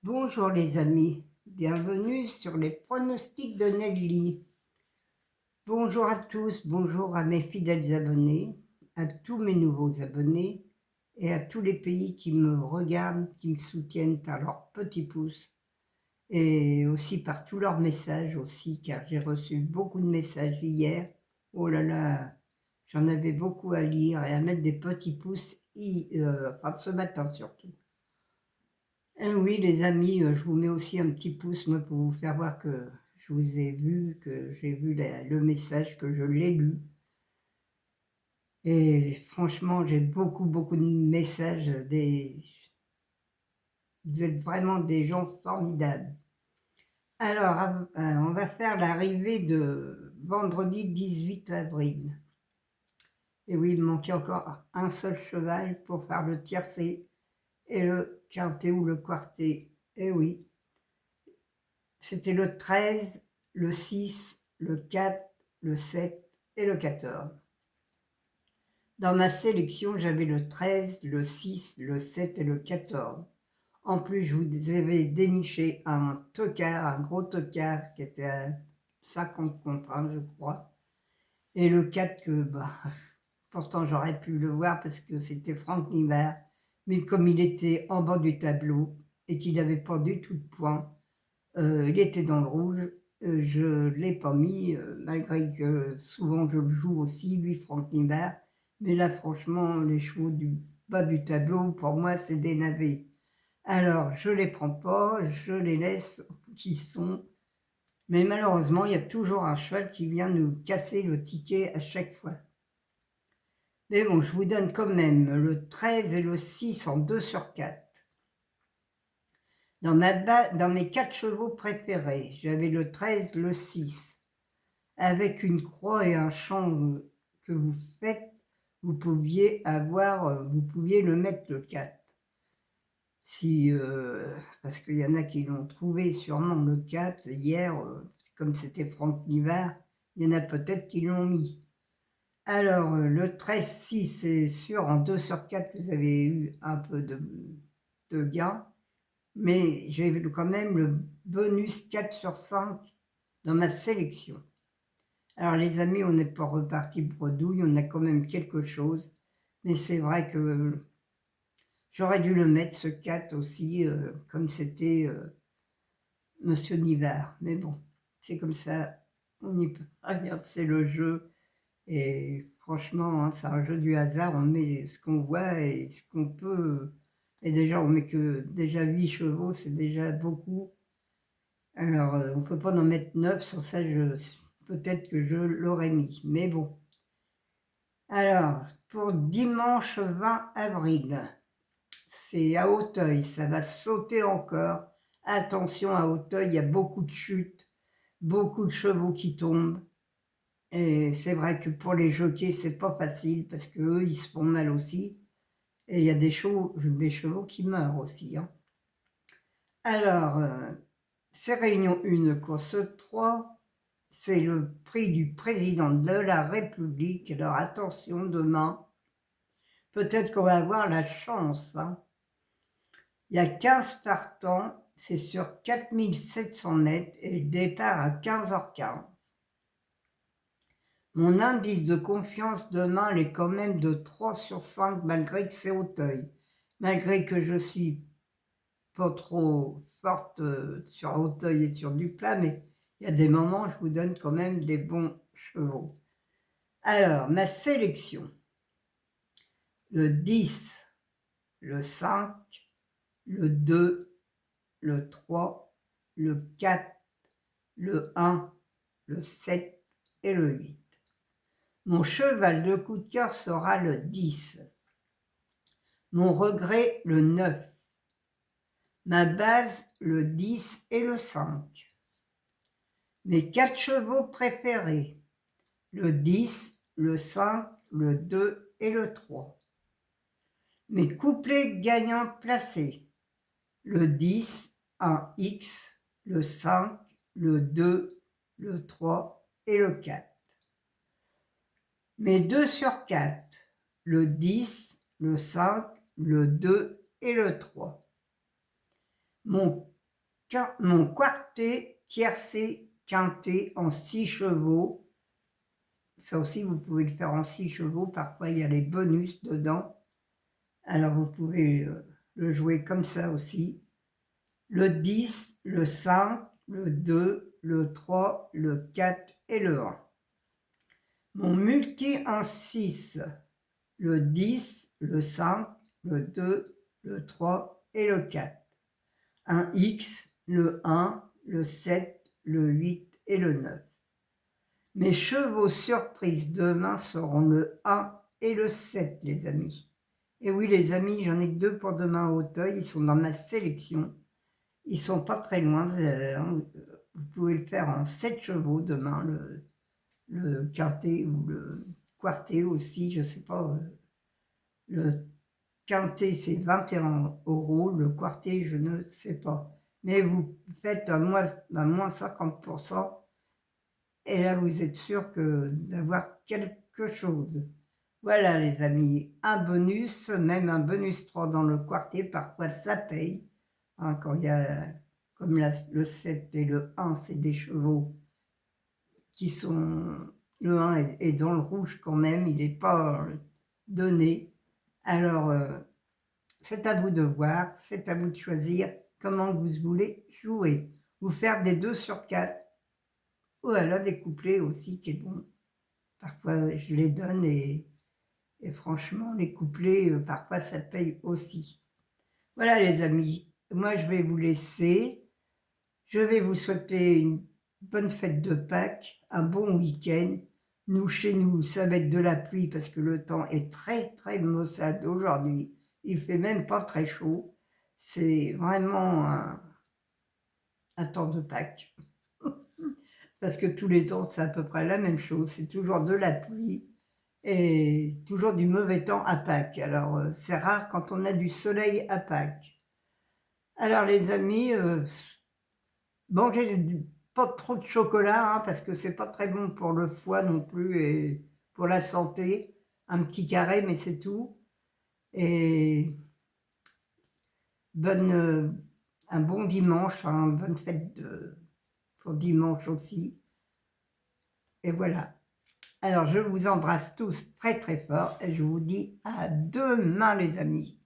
Bonjour les amis, bienvenue sur les pronostics de Nelly. Bonjour à tous, bonjour à mes fidèles abonnés, à tous mes nouveaux abonnés et à tous les pays qui me regardent, qui me soutiennent par leurs petits pouces et aussi par tous leurs messages aussi, car j'ai reçu beaucoup de messages hier. Oh là là, j'en avais beaucoup à lire et à mettre des petits pouces, enfin ce matin surtout. Oui, les amis, je vous mets aussi un petit pouce, moi, pour vous faire voir que je vous ai vu, que j'ai vu le message, que je l'ai lu. Et franchement, j'ai beaucoup de messages. Vous êtes vraiment des gens formidables. Alors, on va faire l'arrivée de vendredi 18 avril. Et oui, il me manquait encore un seul cheval pour faire le tiercé et le quintet ou le quartet. Et oui. C'était le 13, le 6, le 4, le 7 et le 14. Dans ma sélection, j'avais le 13, le 6, le 7 et le 14. En plus, je vous avais déniché un tocard, un gros tocard qui était à 50 contre 1, je crois. Et le 4 que, pourtant j'aurais pu le voir parce que c'était Franck Nivard. Mais comme il était en bas du tableau et qu'il n'avait pas du tout de points, il était dans le rouge, je ne l'ai pas mis, malgré que souvent je le joue aussi, lui, Franck Nivard. Mais là, franchement, les chevaux du bas du tableau, pour moi, c'est des navets. Alors, je les prends pas, je les laisse qui sont. Mais malheureusement, il y a toujours un cheval qui vient nous casser le ticket à chaque fois. Mais bon, je vous donne quand même le 13 et le 6 en 2 sur 4. Dans mes 4 chevaux préférés, j'avais le 13, le 6. Avec une croix et un champ que vous faites, vous pouviez le mettre le 4. Si, parce qu'il y en a qui l'ont trouvé sûrement le 4 hier, comme c'était Franck Nivard, il y en a peut-être qui l'ont mis. Alors, le 13-6, c'est sûr, en 2 sur 4, vous avez eu un peu de gain, mais j'ai eu quand même le bonus 4 sur 5 dans ma sélection. Alors les amis, on n'est pas reparti bredouille, on a quand même quelque chose, mais c'est vrai que j'aurais dû le mettre, ce 4 aussi, comme c'était Monsieur Nivard. Mais bon, c'est comme ça, on n'y peut rien, c'est le jeu. Et franchement, c'est un jeu du hasard, on met ce qu'on voit et ce qu'on peut. Et déjà, on met que déjà 8 chevaux, c'est déjà beaucoup. Alors, on ne peut pas en mettre 9, sur ça, peut-être que je l'aurais mis. Mais bon. Alors, pour dimanche 20 avril, c'est à Auteuil, ça va sauter encore. Attention, à Auteuil, il y a beaucoup de chutes, beaucoup de chevaux qui tombent. Et c'est vrai que pour les jockeys, c'est pas facile parce qu'eux, ils se font mal aussi. Et il y a des chevaux qui meurent aussi. Hein. Alors, c'est Réunion 1, course 3. C'est le prix du président de la République. Alors attention, demain, peut-être qu'on va avoir la chance. Hein. Il y a 15 partants, c'est sur 4700 mètres et le départ à 15h15. Mon indice de confiance demain est quand même de 3 sur 5 malgré que c'est Auteuil. Malgré que je suis pas trop forte sur Auteuil et sur du plat, mais il y a des moments, je vous donne quand même des bons chevaux. Alors, ma sélection. Le 10, le 5, le 2, le 3, le 4, le 1, le 7 et le 8. Mon cheval de coup de cœur sera le 10. Mon regret, le 9. Ma base, le 10 et le 5. Mes 4 chevaux préférés, le 10, le 5, le 2 et le 3. Mes couplets gagnants placés, le 10, un X, le 5, le 2, le 3 et le 4. Mes 2 sur 4, le 10, le 5, le 2 et le 3. Mon mon quartet tiercé quinté en 6 chevaux. Ça aussi, vous pouvez le faire en 6 chevaux. Parfois, il y a les bonus dedans. Alors, vous pouvez le jouer comme ça aussi. Le 10, le 5, le 2, le 3, le 4 et le 1. Mon multi en 6, le 10, le 5, le 2, le 3 et le 4. Un X, le 1, le 7, le 8 et le 9. Mes chevaux surprises demain seront le 1 et le 7, les amis. Et oui, les amis, j'en ai que 2 pour demain à Auteuil. Ils sont dans ma sélection. Ils sont pas très loin. Vous pouvez le faire en 7 chevaux demain, le quintet ou le quartet aussi, je sais pas. Le quintet, c'est 21 €. Le quartet, je ne sais pas. Mais vous faites un moins 50%. Et là, vous êtes sûr d'avoir quelque chose. Voilà, les amis, un bonus, même un bonus 3 dans le quartier, parfois ça paye. Hein, quand il y a, comme le 7 et le 1, c'est des chevaux qui sont... Le 1 est dans le rouge quand même, il n'est pas donné. Alors, c'est à vous de voir, c'est à vous de choisir comment vous voulez jouer. Ou faire des 2 sur 4. Ou alors des couplets aussi, qui est bon. Parfois, je les donne et franchement, les couplets, parfois, ça paye aussi. Voilà, les amis. Moi, je vais vous laisser. Je vais vous souhaiter une bonne fête de Pâques, un bon week-end. Nous, chez nous, ça va être de la pluie parce que le temps est très, très maussade aujourd'hui. Il fait même pas très chaud. C'est vraiment un temps de Pâques. Parce que tous les ans, c'est à peu près la même chose. C'est toujours de la pluie et toujours du mauvais temps à Pâques. Alors, c'est rare quand on a du soleil à Pâques. Alors, les amis, mangez pas trop de chocolat, hein, parce que c'est pas très bon pour le foie non plus et pour la santé. Un petit carré, mais c'est tout. Et un bon dimanche, hein, bonne fête pour dimanche aussi. Et voilà. Alors, je vous embrasse tous très très fort et je vous dis à demain, les amis.